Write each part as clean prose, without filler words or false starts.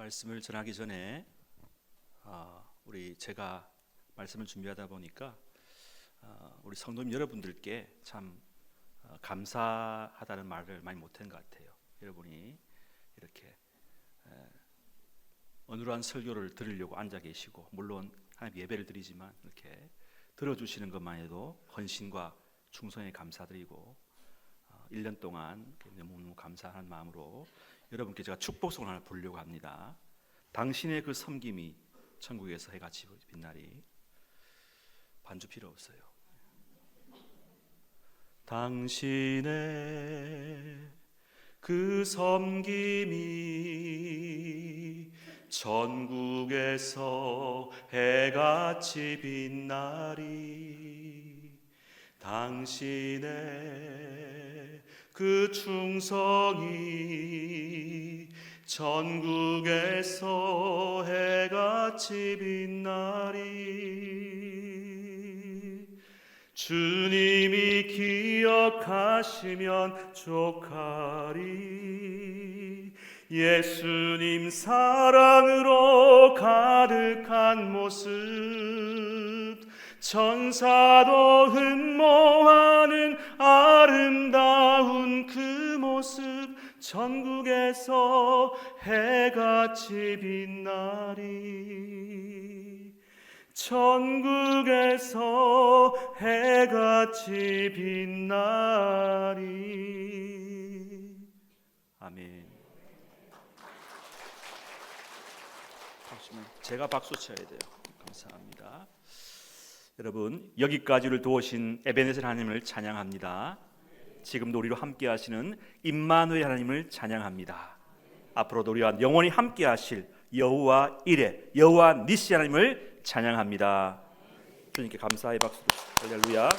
말씀을 전하기 전에 제가 말씀을 준비하다 보니까 우리 성도님 여러분들께 참 감사하다는 말을 많이 못한 것 같아요. 여러분이 이렇게 어눌한 설교를 들으려고 앉아 계시고, 물론 하나님 예배를 드리지만 이렇게 들어주시는 것만 해도 헌신과 충성에 감사드리고 1년 동안 너무 감사한 마음으로 여러분께 제가 축복송을 하나 부르려고 합니다. 당신의 그 섬김이 천국에서 해같이 빛나리. 반주 필요 없어요. 당신의 그 섬김이 천국에서 해같이 빛나리. 당신의 그 충성이 천국에서 해같이 빛나리. 주님이 기억하시면 족하리. 예수님 사랑으로 가득한 모습, 천사도 흠모하는 아름다운 그 모습, 천국에서 해같이 빛나리. 천국에서 해같이 빛나리. 아멘. 제가 박수 쳐야 돼요. 감사합니다. 여러분, 여기까지를 도우신 에베네zer 하나님을 찬양합니다. 지금도 우리로 함께 하시는 임마누엘 하나님을 찬양합니다. 앞으로도 우리와 영원히 함께 하실 여호와 이레, 여호와 니시 하나님을 찬양합니다. 주님께 감사의 박수. 할렐루야.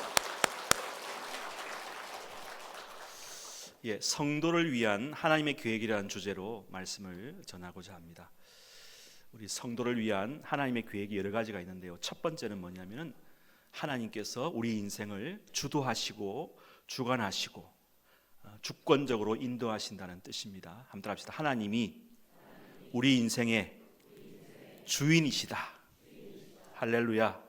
성도를 위한 하나님의 계획이라는 주제로 말씀을 전하고자 합니다. 우리 성도를 위한 하나님의 계획이 여러 가지가 있는데요. 첫 번째는 뭐냐면은 하나님께서 우리 인생을 주도하시고 주관하시고 주권적으로 인도하신다는 뜻입니다. 한번 따라합시다. 하나님이 우리 인생의 주인이시다. 할렐루야.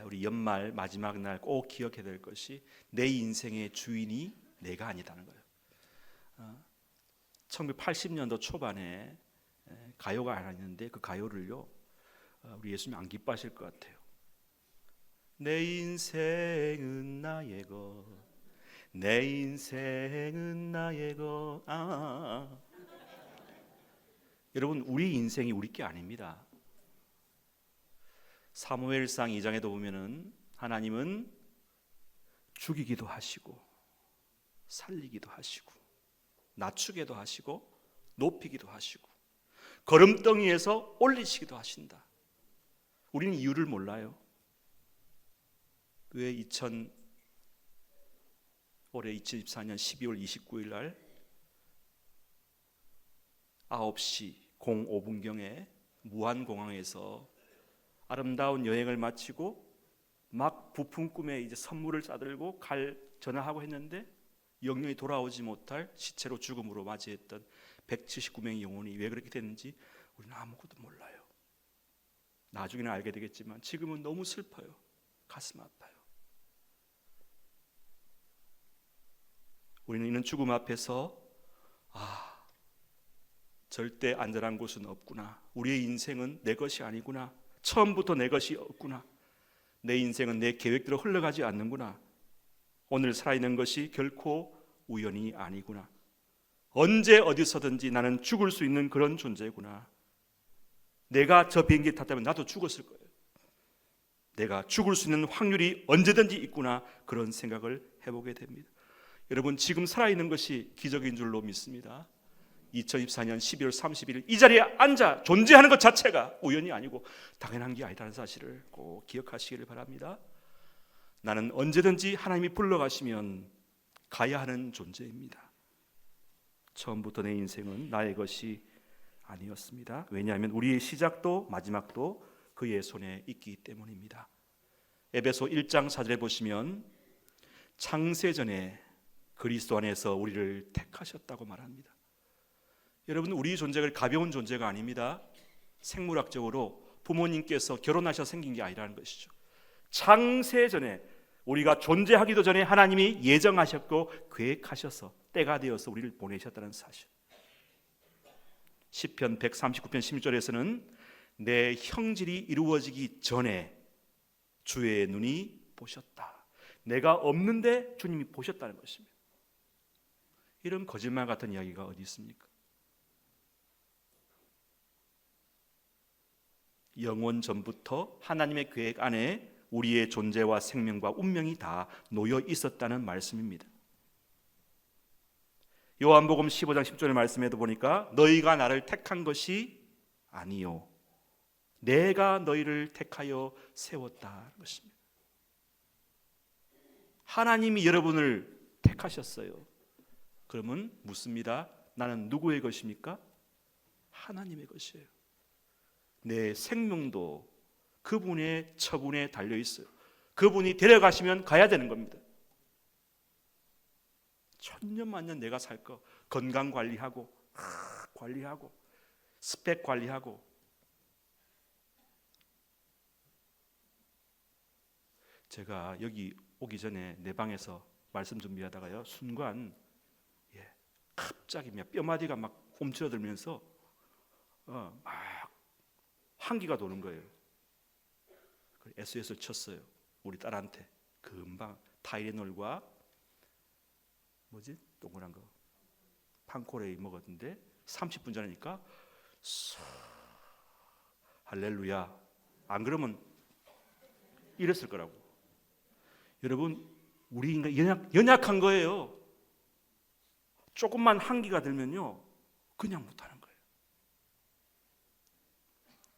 우리 연말 마지막 날 꼭 기억해야 될 것이 내 인생의 주인이 내가 아니다는 거예요. 1980년도 초반에 가요가 하나 있는데 그 가요를요, 우리 예수님 안 기뻐하실 것 같아요. 내 인생은 나의 것, 내 인생은 나의 것. 여러분, 우리 인생이 우리 게 아닙니다. 사무엘상 2장에도 보면은 하나님은 죽이기도 하시고 살리기도 하시고 낮추기도 하시고 높이기도 하시고 걸음덩이에서 올리시기도 하신다. 우리는 이유를 몰라요. 왜 올해 2024년 12월 29일 날 9시 05분경에 무안공항에서 아름다운 여행을 마치고 막 부푼 꿈에 이제 선물을 싸들고 전화하고 했는데 영영이 돌아오지 못할 시체로 죽음으로 맞이했던 179명의 영혼이 왜 그렇게 됐는지 우리는 아무것도 몰라요. 나중에는 알게 되겠지만 지금은 너무 슬퍼요. 가슴 아파요. 우리는 이런 죽음 앞에서 절대 안전한 곳은 없구나. 우리의 인생은 내 것이 아니구나. 처음부터 내 것이 없구나. 내 인생은 내 계획대로 흘러가지 않는구나. 오늘 살아있는 것이 결코 우연이 아니구나. 언제 어디서든지 나는 죽을 수 있는 그런 존재구나. 내가 저 비행기에 탔다면 나도 죽었을 거예요. 내가 죽을 수 있는 확률이 언제든지 있구나. 그런 생각을 해보게 됩니다. 여러분, 지금 살아있는 것이 기적인 줄로 믿습니다. 2024년 12월 31일 이 자리에 앉아 존재하는 것 자체가 우연이 아니고 당연한 게 아니라는 사실을 꼭 기억하시기를 바랍니다. 나는 언제든지 하나님이 불러가시면 가야 하는 존재입니다. 처음부터 내 인생은 나의 것이 아니었습니다. 왜냐하면 우리의 시작도 마지막도 그의 손에 있기 때문입니다. 에베소 1장 4절에 보시면 창세전에 그리스도 안에서 우리를 택하셨다고 말합니다. 여러분, 우리 존재가 가벼운 존재가 아닙니다. 생물학적으로 부모님께서 결혼하셔서 생긴 게 아니라는 것이죠. 창세전에, 우리가 존재하기도 전에 하나님이 예정하셨고 계획하셔서 때가 되어서 우리를 보내셨다는 사실. 시편 139편 16절에서는 내 형질이 이루어지기 전에 주의 눈이 보셨다. 내가 없는데 주님이 보셨다는 것입니다. 이런 거짓말 같은 이야기가 어디 있습니까? 영원 전부터 하나님의 계획 안에 우리의 존재와 생명과 운명이 다 놓여 있었다는 말씀입니다. 요한복음 15장 10절의 말씀에도 보니까 너희가 나를 택한 것이 아니요 내가 너희를 택하여 세웠다는 것입니다. 하나님이 여러분을 택하셨어요. 그러면 묻습니다. 나는 누구의 것입니까? 하나님의 것이에요. 내 생명도 그분의 처분에 달려 있어요. 그분이 데려가시면 가야 되는 겁니다. 천년만년 내가 살 거 건강 관리하고 관리하고 스펙 관리하고. 제가 여기 오기 전에 내 방에서 말씀 준비하다가요, 순간 갑자기 뼈마디가 막 움츠러들면서 막 한기가 도는 거예요. SOS를 쳤어요. 우리 딸한테. 금방 타이레놀과 동그란 거 판코레이 먹었는데 30분 전이니까 할렐루야. 안 그러면 이랬을 거라고. 여러분, 우리 인간 연약한 거예요. 조금만 한기가 들면요 그냥 못하는 거예요.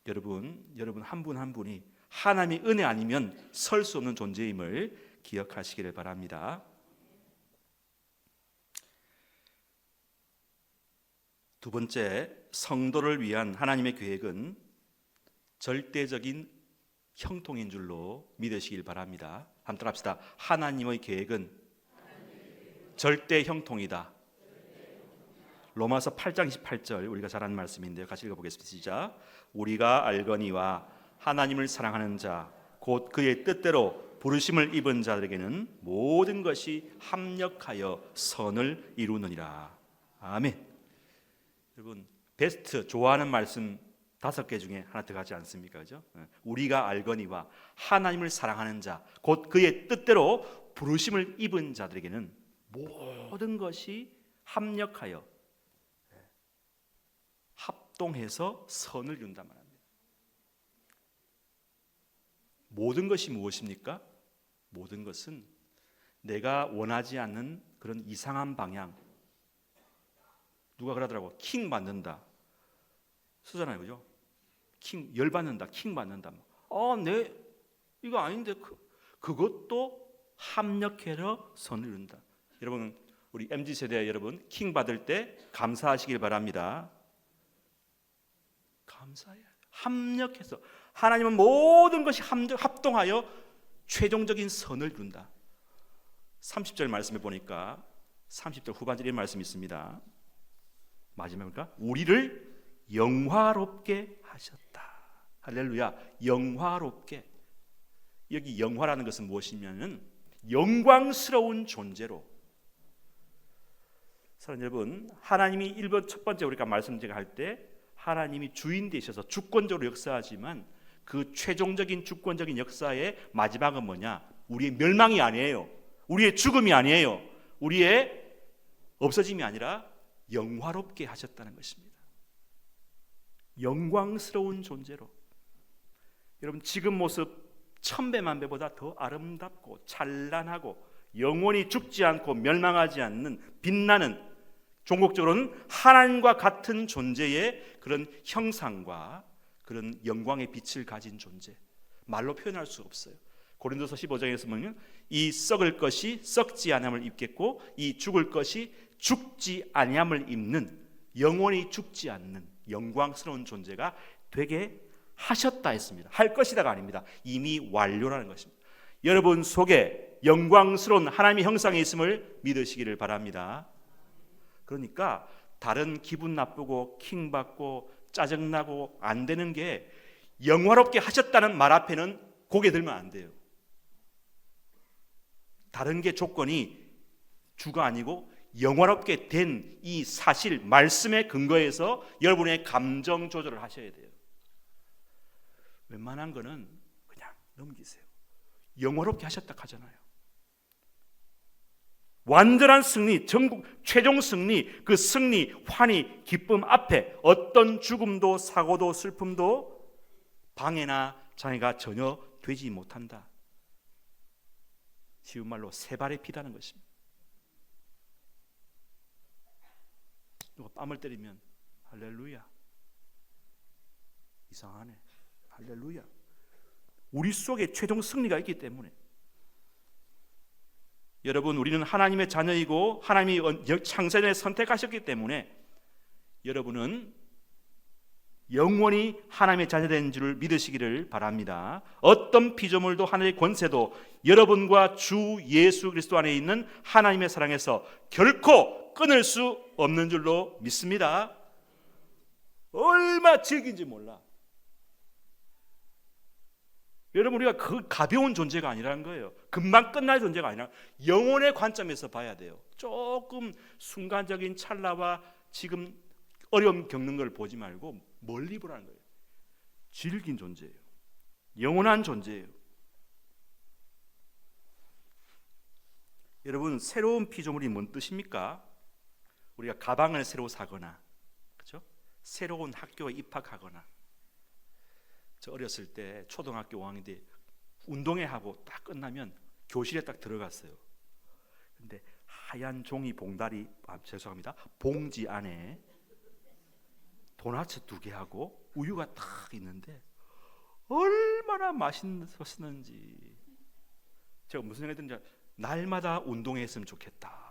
여러분 한 분 한 분이 하나님의 은혜 아니면 설 수 없는 존재임을 기억하시기를 바랍니다. 두 번째, 성도를 위한 하나님의 계획은 절대적인 형통인 줄로 믿으시길 바랍니다. 한번 따라합시다. 하나님의 계획은 절대 형통이다. 로마서 8장 28절 우리가 잘 아는 말씀인데요. 같이 읽어보겠습니다. 시작. 우리가 알거니와 하나님을 사랑하는 자 곧 그의 뜻대로 부르심을 입은 자들에게는 모든 것이 합력하여 선을 이루느니라. 아멘. 여러분, 베스트 좋아하는 말씀 5개 중에 하나 들어가지 않습니까? 그죠? 우리가 알거니와 하나님을 사랑하는 자 곧 그의 뜻대로 부르심을 입은 자들에게는 모든 것이 합력하여 합동해서 선을 이룬단 말입니다. 모든 것이 무엇입니까? 모든 것은 내가 원하지 않는 그런 이상한 방향. 누가 그러더라고. 킹 받는다. 쓰잖아요. 그죠? 킹 열받는다. 킹 받는다. 내 이거 아닌데 그것도 합력해서 선을 이룬다. 여러분, 우리 MZ세대 여러분, 킹 받을 때 감사하시길 바랍니다. 감사해야 돼요. 합력해서. 하나님은 모든 것이 합동하여 최종적인 선을 이룬다. 30절 말씀에 보니까 30절 후반절에 말씀이 있습니다. 마지막입니까? 우리를 영화롭게 하셨다. 할렐루야. 영화롭게. 여기 영화라는 것은 무엇이냐면 영광스러운 존재로. 사랑하는 여러분, 하나님이 첫 번째 우리가 말씀드릴 때 하나님이 주인 되셔서 주권적으로 역사하지만 그 최종적인 주권적인 역사의 마지막은 뭐냐? 우리의 멸망이 아니에요. 우리의 죽음이 아니에요. 우리의 없어짐이 아니라 영화롭게 하셨다는 것입니다. 영광스러운 존재로. 여러분, 지금 모습 1000배만배보다 더 아름답고 찬란하고 영원히 죽지 않고 멸망하지 않는 빛나는, 종국적으로는 하나님과 같은 존재의 그런 형상과 그런 영광의 빛을 가진 존재. 말로 표현할 수 없어요. 고린도서 15장에서 보면 이 썩을 것이 썩지 아니함을 입겠고 이 죽을 것이 죽지 아니함을 입는, 영원히 죽지 않는 영광스러운 존재가 되게 하셨다 했습니다. 할 것이다가 아닙니다. 이미 완료라는 것입니다. 여러분 속에 영광스러운 하나님의 형상이 있음을 믿으시기를 바랍니다. 그러니까 다른 기분 나쁘고 킹받고 짜증나고 안 되는 게 영화롭게 하셨다는 말 앞에는 고개 들면 안 돼요. 다른 게 조건이 주가 아니고 영화롭게 된 이 사실 말씀에 근거해서 여러분의 감정 조절을 하셔야 돼요. 웬만한 거는 그냥 넘기세요. 영화롭게 하셨다 하잖아요. 완전한 승리, 전국 최종 승리, 그 승리, 환희, 기쁨 앞에 어떤 죽음도 사고도 슬픔도 방해나 장애가 전혀 되지 못한다. 쉬운 말로 세 발의 피다는 것입니다. 누가 뺨을 때리면 할렐루야, 이상하네, 할렐루야. 우리 속에 최종 승리가 있기 때문에. 여러분, 우리는 하나님의 자녀이고 하나님이 창세전에 선택하셨기 때문에 여러분은 영원히 하나님의 자녀된 줄 믿으시기를 바랍니다. 어떤 피조물도 하늘의 권세도 여러분과 주 예수 그리스도 안에 있는 하나님의 사랑에서 결코 끊을 수 없는 줄로 믿습니다. 얼마나 즐긴지 몰라. 여러분, 우리가 그 가벼운 존재가 아니라는 거예요. 금방 끝날 존재가 아니라 영혼의 관점에서 봐야 돼요. 조금 순간적인 찰나와 지금 어려움 겪는 걸 보지 말고 멀리 보라는 거예요. 질긴 존재예요. 영원한 존재예요. 여러분, 새로운 피조물이 뭔 뜻입니까? 우리가 가방을 새로 사거나, 그렇죠? 새로운 학교에 입학하거나. 저 어렸을 때 초등학교 5학년 때 운동회 하고 딱 끝나면 교실에 딱 들어갔어요. 근데 하얀 종이 봉다리, 죄송합니다, 봉지 안에 도넛 2개 하고 우유가 딱 있는데 얼마나 맛있었는지. 제가 무슨 생각이 드는지, 날마다 운동회 했으면 좋겠다.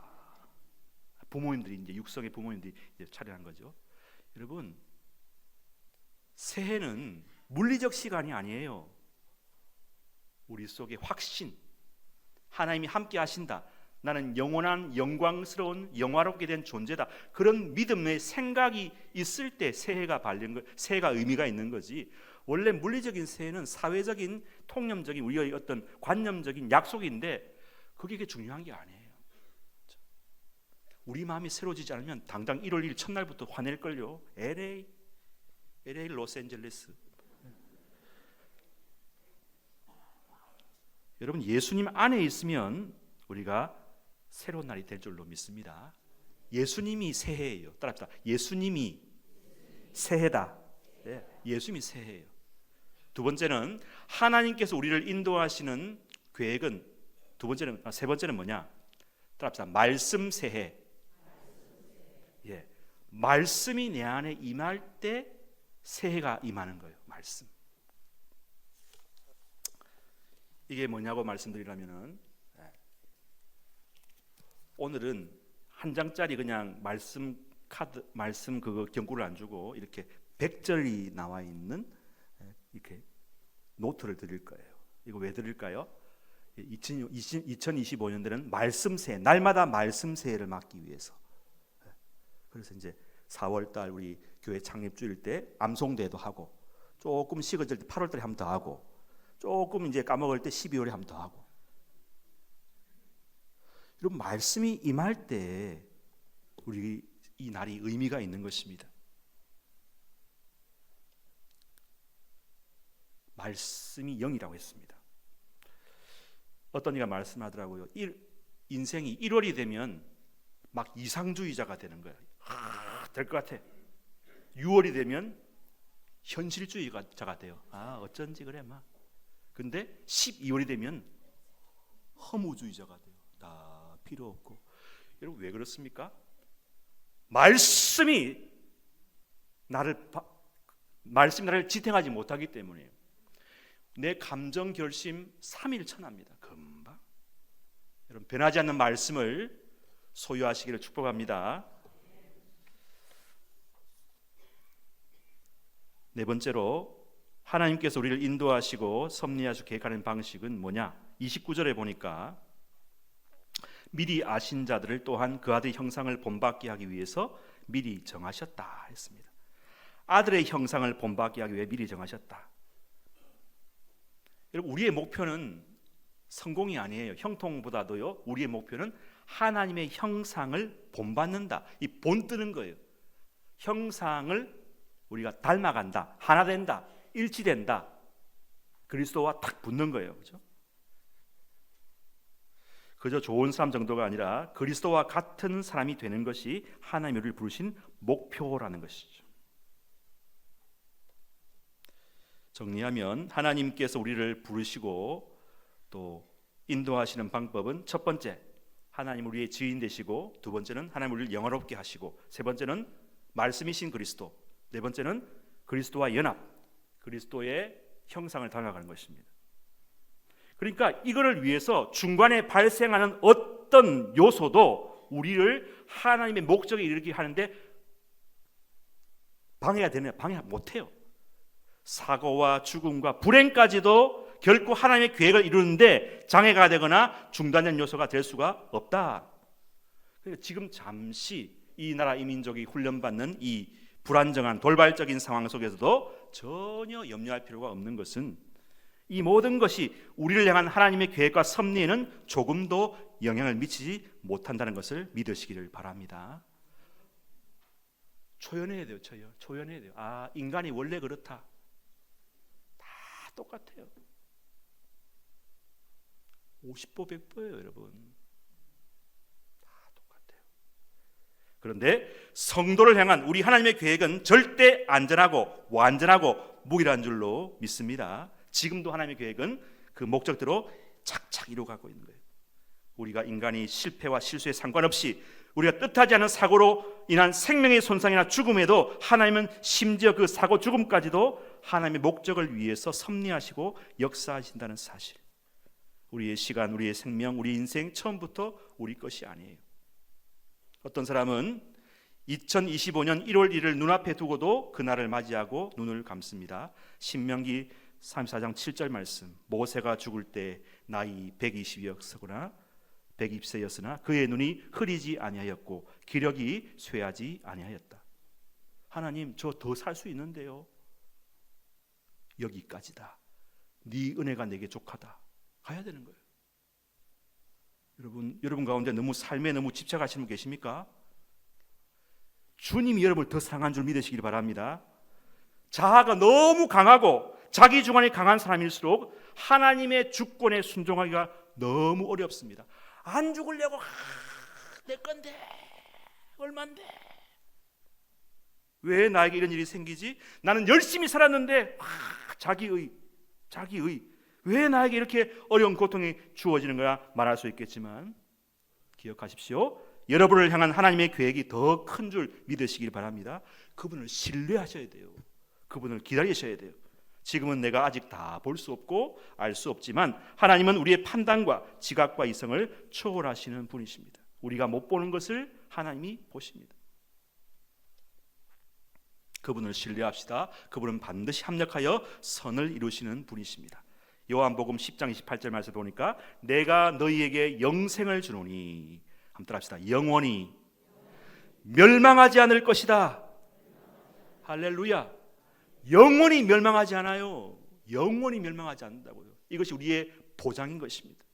부모님들이 이제 육성의 부모님들이 이제 차려한 거죠. 여러분, 새해는 물리적 시간이 아니에요. 우리 속에 확신, 하나님이 함께 하신다, 나는 영원한 영광스러운 영화롭게 된 존재다, 그런 믿음의 생각이 있을 때 새해가 발린 거, 새해가 의미가 있는 거지. 원래 물리적인 새해는 사회적인 통념적인 우리의 어떤 관념적인 약속인데 그게 중요한 게 아니에요. 우리 마음이 새로워지지 않으면 당장 1월 1일 첫날부터 화낼걸요. LA, 로스앤젤레스. 여러분, 예수님 안에 있으면 우리가 새로운 날이 될 줄로 믿습니다. 예수님이 새해예요. 따라합시다. 예수님이 새해다. 네, 예수님이 새해예요. 두 번째는 하나님께서 우리를 인도하시는 계획은, 세 번째는 뭐냐? 따라합시다. 말씀 새해. 예, 말씀이 내 안에 임할 때 새해가 임하는 거예요. 말씀. 이게 뭐냐고 말씀드리려면은, 오늘은 한 장짜리 그냥 말씀 카드, 말씀 그거 경구를 안 주고 이렇게 100절이 나와 있는 이렇게 노트를 드릴 거예요. 이거 왜 드릴까요? 2025년대는 말씀 새해, 날마다 말씀 새해를 맞기 위해서. 그래서 이제 4월달 우리 교회 창립주일 때 암송대도 하고, 조금 식어질 때 8월달에 한 번 더 하고, 조금 이제 까먹을 때 12월에 한 번 더 하고. 이런 말씀이 임할 때 우리 이 날이 의미가 있는 것입니다. 말씀이 영이라고 했습니다. 어떤 이가 말씀하더라고요. 인생이 1월이 되면 막 이상주의자가 되는 거야. 될 것 같아. 6월이 되면 현실주의자가 돼요. 어쩐지 그래 막. 근데 12월이 되면 허무주의자가 돼요. 다 필요 없고. 여러분, 왜 그렇습니까? 말씀이 나를 지탱하지 못하기 때문이에요. 내 감정 결심 3일 천합니다. 금방. 여러분, 변하지 않는 말씀을 소유하시기를 축복합니다. 네 번째로, 하나님께서 우리를 인도하시고 섭리하시고 계획하는 방식은 뭐냐? 29절에 보니까 미리 아신 자들을 또한 그 아들의 형상을 본받게 하기 위해서 미리 정하셨다 했습니다. 아들의 형상을 본받게 하기 위해 미리 정하셨다. 여러분, 우리의 목표는 성공이 아니에요. 형통보다도요, 우리의 목표는 하나님의 형상을 본받는다. 이 본뜨는 거예요. 형상을 우리가 닮아간다, 하나 된다, 일치된다. 그리스도와 탁 붙는 거예요. 그렇죠? 그저 좋은 사람 정도가 아니라 그리스도와 같은 사람이 되는 것이 하나님이 우리를 부르신 목표라는 것이죠. 정리하면 하나님께서 우리를 부르시고 또 인도하시는 방법은 첫 번째, 하나님 우리의 지인 되시고, 두 번째는 하나님 우리를 영화롭게 하시고, 세 번째는 말씀이신 그리스도, 네 번째는 그리스도와 연합, 그리스도의 형상을 닮아가는 것입니다. 그러니까 이거를 위해서 중간에 발생하는 어떤 요소도 우리를 하나님의 목적에 이르게 하는데 방해가 되느냐? 방해 못해요. 사고와 죽음과 불행까지도 결코 하나님의 계획을 이루는데 장애가 되거나 중단된 요소가 될 수가 없다. 그러니까 지금 잠시 이 나라 이 민족이 훈련받는 이 불안정한 돌발적인 상황 속에서도 전혀 염려할 필요가 없는 것은 이 모든 것이 우리를 향한 하나님의 계획과 섭리에는 조금도 영향을 미치지 못한다는 것을 믿으시기를 바랍니다. 초연해야 돼요. 초연해야 돼요. 아, 인간이 원래 그렇다. 다 똑같아요. 50보 100보예요, 여러분. 다 똑같아요. 그런데 성도를 향한 우리 하나님의 계획은 절대 안전하고 완전하고 무일한 줄로 믿습니다. 지금도 하나님의 계획은 그 목적대로 착착 이루어가고 있는 거예요. 우리가 인간이 실패와 실수에 상관없이 우리가 뜻하지 않은 사고로 인한 생명의 손상이나 죽음에도 하나님은 심지어 그 사고 죽음까지도 하나님의 목적을 위해서 섭리하시고 역사하신다는 사실. 우리의 시간, 우리의 생명, 우리 인생 처음부터 우리 것이 아니에요. 어떤 사람은 2025년 1월 1일 눈앞에 두고도 그날을 맞이하고 눈을 감습니다. 신명기 34장 7절 말씀, 모세가 죽을 때 나이 120세였으나 그의 눈이 흐리지 아니하였고 기력이 쇠하지 아니하였다. 하나님, 저 더 살 수 있는데요. 여기까지다. 네 은혜가 내게 족하다. 가야 되는 거예요. 여러분 가운데 너무 삶에 너무 집착하시는 분 계십니까? 주님이 여러분을 더 사랑한 줄 믿으시길 바랍니다. 자아가 너무 강하고 자기 주관이 강한 사람일수록 하나님의 주권에 순종하기가 너무 어렵습니다. 안 죽으려고 내 건데 얼만데 왜 나에게 이런 일이 생기지? 나는 열심히 살았는데 자기의 왜 나에게 이렇게 어려운 고통이 주어지는 거야 말할 수 있겠지만 기억하십시오. 여러분을 향한 하나님의 계획이 더 큰 줄 믿으시길 바랍니다. 그분을 신뢰하셔야 돼요. 그분을 기다리셔야 돼요. 지금은 내가 아직 다 볼 수 없고 알 수 없지만 하나님은 우리의 판단과 지각과 이성을 초월하시는 분이십니다. 우리가 못 보는 것을 하나님이 보십니다. 그분을 신뢰합시다. 그분은 반드시 합력하여 선을 이루시는 분이십니다. 요한복음 10장 28절 말씀 보니까 내가 너희에게 영생을 주노니, 한번 따라합시다. 영원히 멸망하지 않을 것이다. 할렐루야. 영원히 멸망하지 않아요. 영원히 멸망하지 않는다고요. 이것이 우리의 보장인 것입니다.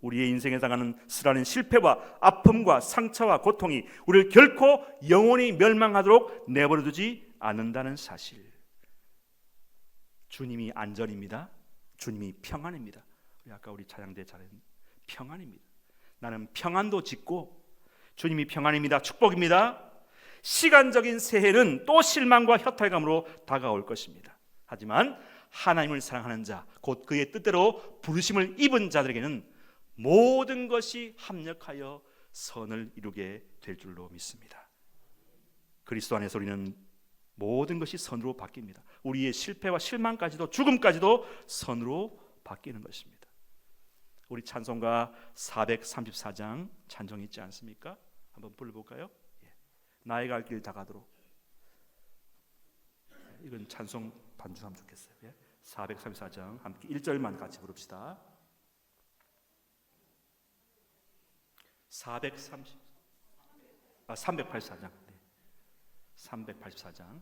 우리의 인생에 당하는 수많은 실패와 아픔과 상처와 고통이 우리를 결코 영원히 멸망하도록 내버려두지 않는다는 사실. 주님이 안전입니다. 주님이 평안입니다. 아까 우리 찬양대 잘했는 평안입니다. 나는 평안도 짓고 주님이 평안입니다. 축복입니다. 시간적인 새해는 또 실망과 허탈감으로 다가올 것입니다. 하지만 하나님을 사랑하는 자, 곧 그의 뜻대로 부르심을 입은 자들에게는 모든 것이 합력하여 선을 이루게 될 줄로 믿습니다. 그리스도 안에서 우리는 모든 것이 선으로 바뀝니다. 우리의 실패와 실망까지도 죽음까지도 선으로 바뀌는 것입니다. 우리 찬송가 434장 찬송이 있지 않습니까? 한번 불러볼까요? 나의 갈 길 다가도록. 이건 찬송 반주하면 좋겠어요. 434장 함께 1절만 같이 부릅시다. 384장. 384장.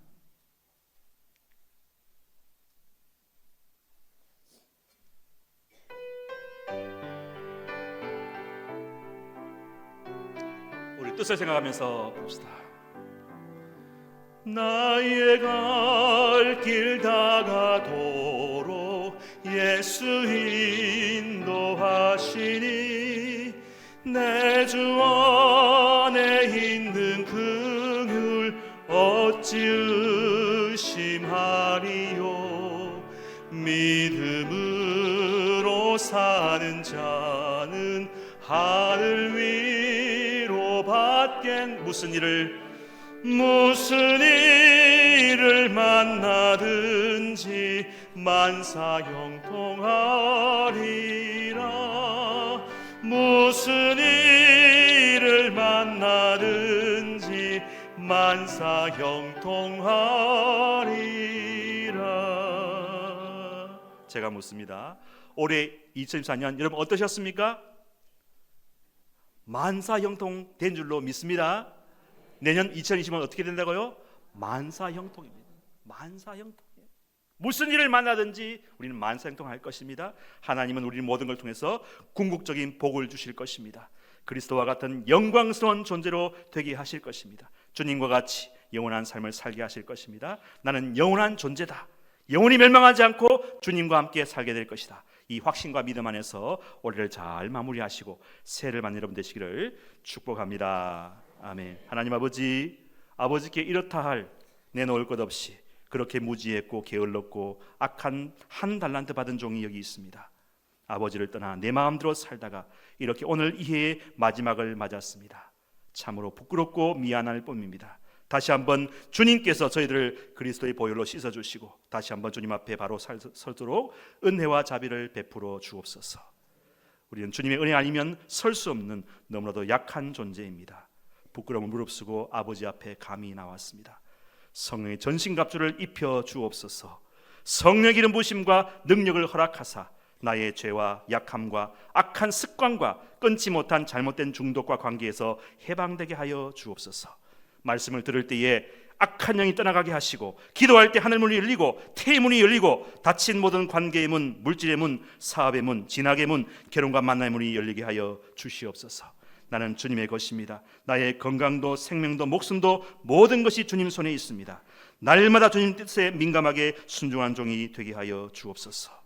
우리 뜻을 생각하면서 봅시다. 나의 갈 길 다가도록 예수 인도하시니 내 주 안에 있는 긍휼 어찌 의심하리요. 믿음으로 사는 자는 하늘 위로 받겐 무슨 일을 만나든지 만사형통하리라. 무슨 일을 만나든지 만사형통하리라. 제가 묻습니다. 올해 2024년 여러분 어떠셨습니까? 만사형통 된 줄로 믿습니다. 내년 2020년 어떻게 된다고요? 만사형통입니다. 만사형통이에요. 무슨 일을 만나든지 우리는 만사형통할 것입니다. 하나님은 우리 모든 걸 통해서 궁극적인 복을 주실 것입니다. 그리스도와 같은 영광스러운 존재로 되게 하실 것입니다. 주님과 같이 영원한 삶을 살게 하실 것입니다. 나는 영원한 존재다. 영원히 멸망하지 않고 주님과 함께 살게 될 것이다. 이 확신과 믿음 안에서 올해를 잘 마무리하시고 새해를 맞는 여러분 되시기를 축복합니다. 아멘. 하나님 아버지께 이렇다 할 내놓을 것 없이 그렇게 무지했고 게을렀고 악한 한 달란트 받은 종이 여기 있습니다. 아버지를 떠나 내 마음대로 살다가 이렇게 오늘 이 해의 마지막을 맞았습니다. 참으로 부끄럽고 미안할 뿐입니다. 다시 한번 주님께서 저희들을 그리스도의 보혈로 씻어주시고 다시 한번 주님 앞에 바로 서도록 은혜와 자비를 베풀어 주옵소서. 우리는 주님의 은혜 아니면 설 수 없는 너무나도 약한 존재입니다. 부끄러움을 무릅쓰고 아버지 앞에 감히 나왔습니다. 성령의 전신갑주를 입혀 주옵소서. 성령의 기름 부으심과 능력을 허락하사 나의 죄와 약함과 악한 습관과 끊지 못한 잘못된 중독과 관계에서 해방되게 하여 주옵소서. 말씀을 들을 때에 악한 영이 떠나가게 하시고 기도할 때 하늘문이 열리고 태의 문이 열리고 닫힌 모든 관계의 문, 물질의 문, 사업의 문, 진학의 문, 결혼과 만남의 문이 열리게 하여 주시옵소서. 나는 주님의 것입니다. 나의 건강도 생명도 목숨도 모든 것이 주님 손에 있습니다. 날마다 주님 뜻에 민감하게 순종한 종이 되게 하여 주옵소서.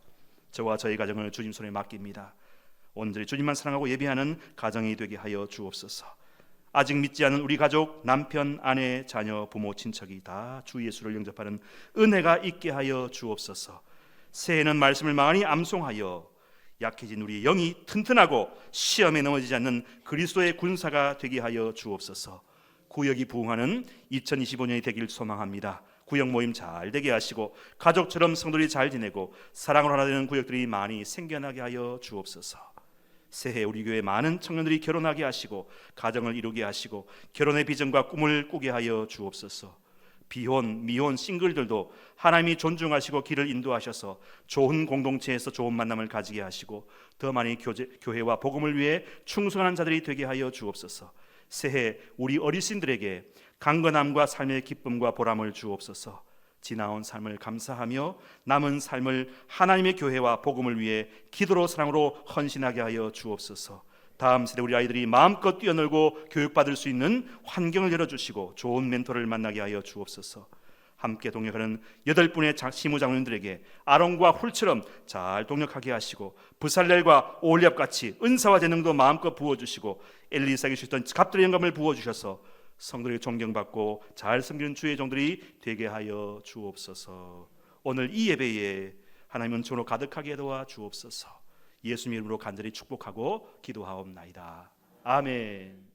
저와 저희 가정을 주님 손에 맡깁니다. 온전히 주님만 사랑하고 예배하는 가정이 되게 하여 주옵소서. 아직 믿지 않은 우리 가족, 남편, 아내, 자녀, 부모, 친척이 다 주 예수를 영접하는 은혜가 있게 하여 주옵소서. 새해는 말씀을 많이 암송하여 약해진 우리의 영이 튼튼하고 시험에 넘어지지 않는 그리스도의 군사가 되게 하여 주옵소서. 구역이 부흥하는 2025년이 되길 소망합니다. 구역 모임 잘 되게 하시고 가족처럼 성도들이 잘 지내고 사랑으로 하나 되는 구역들이 많이 생겨나게 하여 주옵소서. 새해 우리 교회 많은 청년들이 결혼하게 하시고 가정을 이루게 하시고 결혼의 비전과 꿈을 꾸게 하여 주옵소서. 비혼, 미혼, 싱글들도 하나님이 존중하시고 길을 인도하셔서 좋은 공동체에서 좋은 만남을 가지게 하시고 더 많이 교회와 복음을 위해 충성하는 자들이 되게 하여 주옵소서. 새해 우리 어르신들에게 강건함과 삶의 기쁨과 보람을 주옵소서. 지나온 삶을 감사하며 남은 삶을 하나님의 교회와 복음을 위해 기도로 사랑으로 헌신하게 하여 주옵소서. 다음 세대 우리 아이들이 마음껏 뛰어놀고 교육받을 수 있는 환경을 열어주시고 좋은 멘토를 만나게 하여 주옵소서. 함께 동역하는 8분의 시무장로님들에게 아론과 훌처럼 잘 동역하게 하시고 부살렐과 오홀리압같이 은사와 재능도 마음껏 부어주시고 엘리사에게 주셨던 갑들의 영감을 부어주셔서 성도들에게 존경받고 잘 섬기는 주의 종들이 되게 하여 주옵소서. 오늘 이 예배에 하나님 은총으로 가득하게 도와 주옵소서. 예수님 이름으로 간절히 축복하고 기도하옵나이다. 아멘.